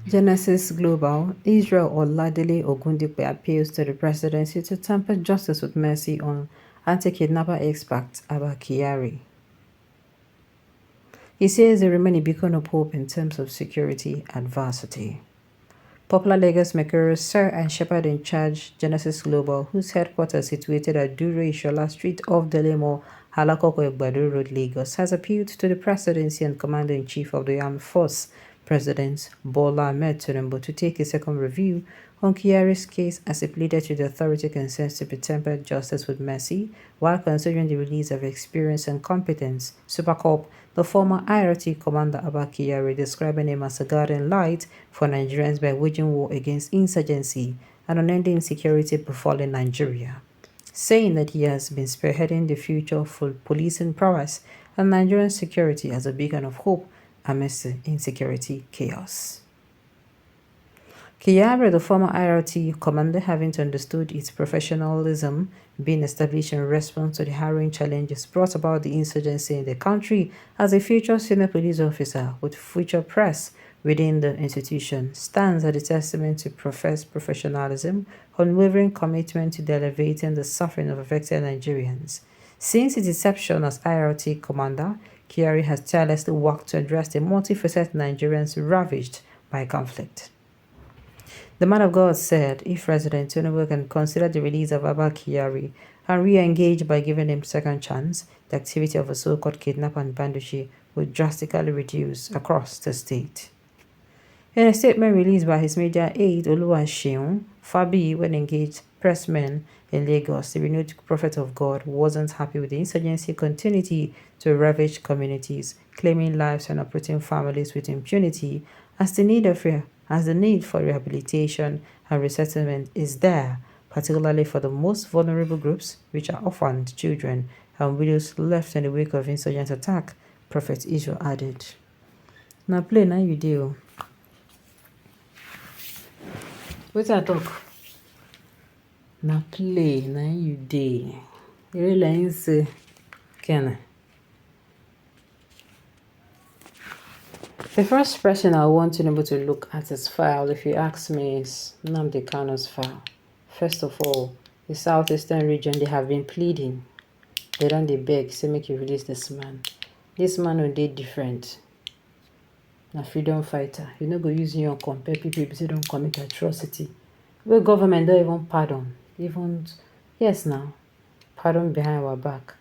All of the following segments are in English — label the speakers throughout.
Speaker 1: Genesis Global, Israel Oladele Ogundipe appeals to the presidency to temper justice with mercy on anti-kidnapper expert Abba Kyari. He says they remain a beacon of hope in terms of security adversity. Popular Lagos makers Sir and Shepherd in charge Genesis Global, whose headquarters situated at Duro Ishola Street off Delemo, Halakoko Egbado Road, Lagos, has appealed to the presidency and commander-in-chief of the armed force, President Bola Ahmed Tinubu, to take a second review on Kyari's case as he pleaded to the authority concerned to be tempered justice with mercy while considering the release of experience and competence. Supercorp, the former IRT commander Abba Kyari, describing him as a guiding light for Nigerians by waging war against insurgency and unending insecurity befalling Nigeria, saying that he has been spearheading the future for policing prowess and Nigerian security as a beacon of hope amidst the insecurity chaos. Kyari, the former IRT commander, having understood its professionalism being established in response to the harrowing challenges brought about the insurgency in the country as a future senior police officer with future press within the institution, stands as a testament to professed professionalism, unwavering commitment to elevating the suffering of affected Nigerians. Since his inception as IRT commander, Kyari has tirelessly worked to address the multifaceted Nigerians ravaged by conflict. The man of God said if President Tinubu can consider the release of Abba Kyari and re-engage by giving him second chance, the activity of a so-called kidnap and banditry would drastically reduce across the state. In a statement released by his media aide Oluwaseun Fabi when engaged pressmen in Lagos, the renewed prophet of God wasn't happy with the insurgency continuity to ravage communities, claiming lives and operating families with impunity as the need for rehabilitation and resettlement is there, particularly for the most vulnerable groups, which are orphans, children, and widows left in the wake of insurgent attack, Prophet Israel added. Now play, now you do. What's I talk? Now play, now you do. You really say, can The first person I want Tinubu to look at his file, if you ask me, is Nnamdi Kanu's file. First of all, the southeastern region, they have been pleading. They don't they beg, say make you release this man. This man will be different. A freedom fighter. You know go use your compare people if they don't commit atrocity. Well, government don't even pardon. Yes now. Pardon behind our back.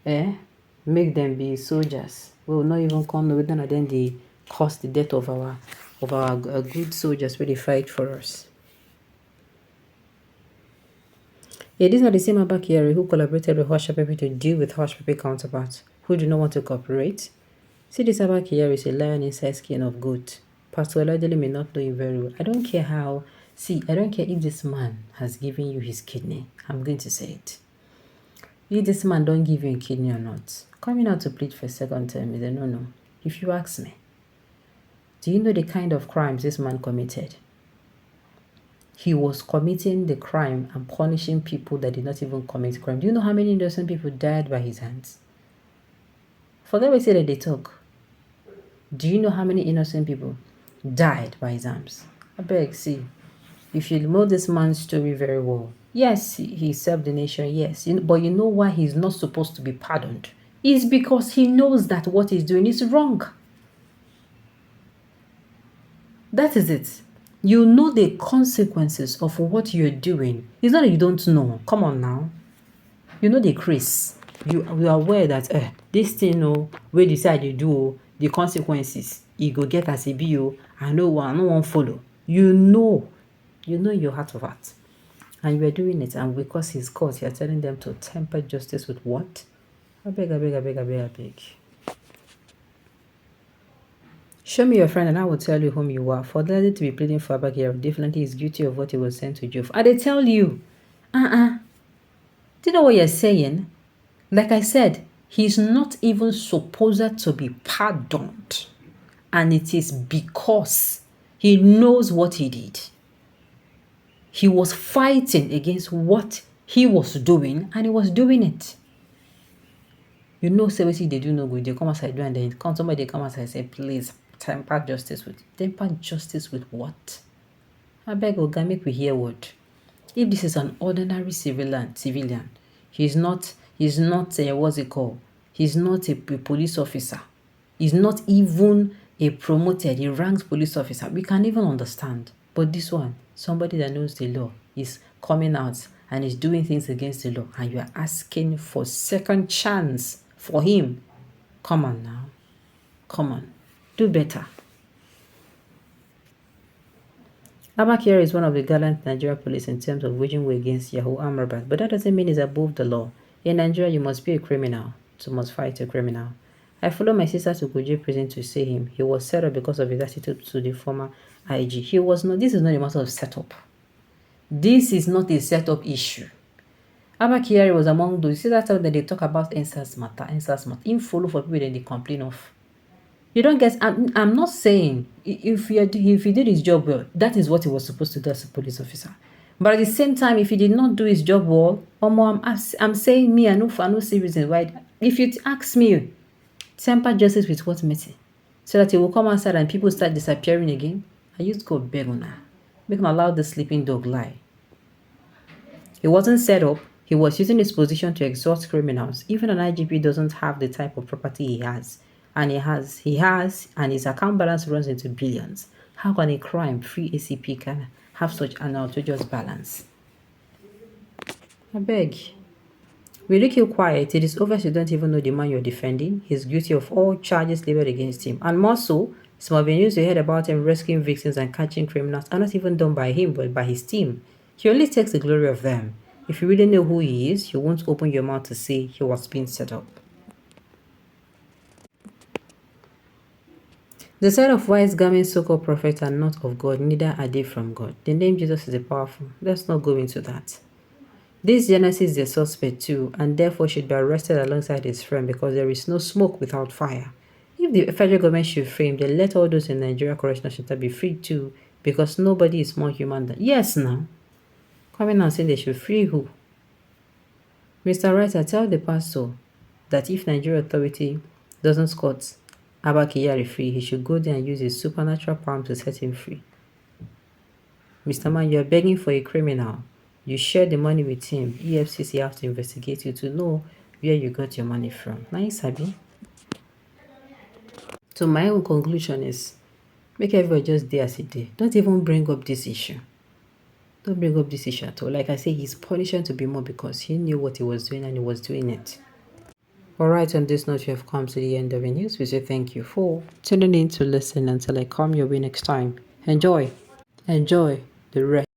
Speaker 1: Make them be soldiers. We will not even come with them, and then they cause the death of our good soldiers where they fight for us. It is not the same Abba Kyari who collaborated with Hush Pepper to deal with Hush Pepper counterparts who do not want to cooperate. See, this Abba Kyari is a lion inside skin of goat. Pastor Oladele may not know him very well. I don't care if this man has given you his kidney. I'm going to say it. If this man don't give you a kidney or not, coming out to plead for a second term is a no-no. If you ask me, do you know the kind of crimes this man committed? He was committing the crime and punishing people that did not even commit crime. Do you know how many innocent people died by his hands? Forget what I say that they talk. Do you know how many innocent people died by his hands? I beg, see, if you know this man's story very well, yes, he served the nation, yes. But you know why he's not supposed to be pardoned? It's because he knows that what he's doing is wrong. That is it. You know the consequences of what you're doing. It's not that you don't know. Come on now. You know the case. You are aware that this thing, where you decide you do, the consequences, you go get as a bill, and no one follow. You know your heart of heart. And you are doing it, and because he's caught, you're telling them to temper justice with what? I beg. Show me your friend and I will tell you whom you are. For that to be pleading for Abba Kyari, definitely is guilty of what he was sent to jail for. And they tell you, do you know what you're saying? Like I said, he's not even supposed to be pardoned. And it is because he knows what he did. He was fighting against what he was doing, and he was doing it. You know, seriously, they do no good. They come outside do, and then somebody come outside and say, please, temper justice with what? I beg Oga, make we hear what. If this is an ordinary civilian, he's not what's it called? He's not a police officer. He's not even a promoted, a ranked police officer. We can even understand. But this one, somebody that knows the law, is coming out and is doing things against the law, and you are asking for second chance for him. Come on now. Come on. Do better. Abba Kyari is one of the gallant Nigerian police in terms of waging war against Yahoo armed robbers, but that doesn't mean he's above the law. In Nigeria, you must be a criminal to must fight a criminal. I followed my sister to Kuje prison to see him. He was set up because of his attitude to the former IG. He was not. This is not a matter of setup. This is not a setup issue. Abba Kyari was among those. You see that time that they talk about NSAS matter. In follow for people that they complain of. You don't get. I'm not saying if he did his job well, that is what he was supposed to do as a police officer. But at the same time, if he did not do his job well, I'm saying me, I know see reason why. If you ask me, temper justice with what mercy, so that he will come outside and people start disappearing again. I used to go beg on her, make him allow the sleeping dog lie. He wasn't set up. He was using his position to extort criminals. Even an IGP doesn't have the type of property he has. And and his account balance runs into billions. How can a crime-free ACP can have such an outrageous balance? I beg. Will you keep quiet? It is obvious you don't even know the man you're defending. He's guilty of all charges leveled against him. And more so, some of the news you heard about him rescuing victims and catching criminals are not even done by him, but by his team. He only takes the glory of them. If you really know who he is, you won't open your mouth to say he was being set up. The set of wise garments so-called prophets are not of God, neither are they from God. The name Jesus is powerful. Let's not go into that. This Genesis is a suspect too, and therefore should be arrested alongside his friend because there is no smoke without fire. If the federal government should frame, then let all those in Nigeria correctional center be freed too, because nobody is more human than... Yes, now. Coming and saying they should free who? Mr. Writer, tell the pastor that if Nigeria authority doesn't scot Abba Kyari free, he should go there and use his supernatural power to set him free. Mr. Man, you are begging for a criminal. You share the money with him. EFCC have to investigate you to know where you got your money from. Nice, Abby. So my own conclusion is, make everybody just day as a day. Don't even bring up this issue. Don't bring up this issue at all. Like I say, he's punishing to be more because he knew what he was doing and he was doing it. Alright, on this note, we have come to the end of the news. We say thank you for tuning in to listen until I come your way next time. Enjoy the rest.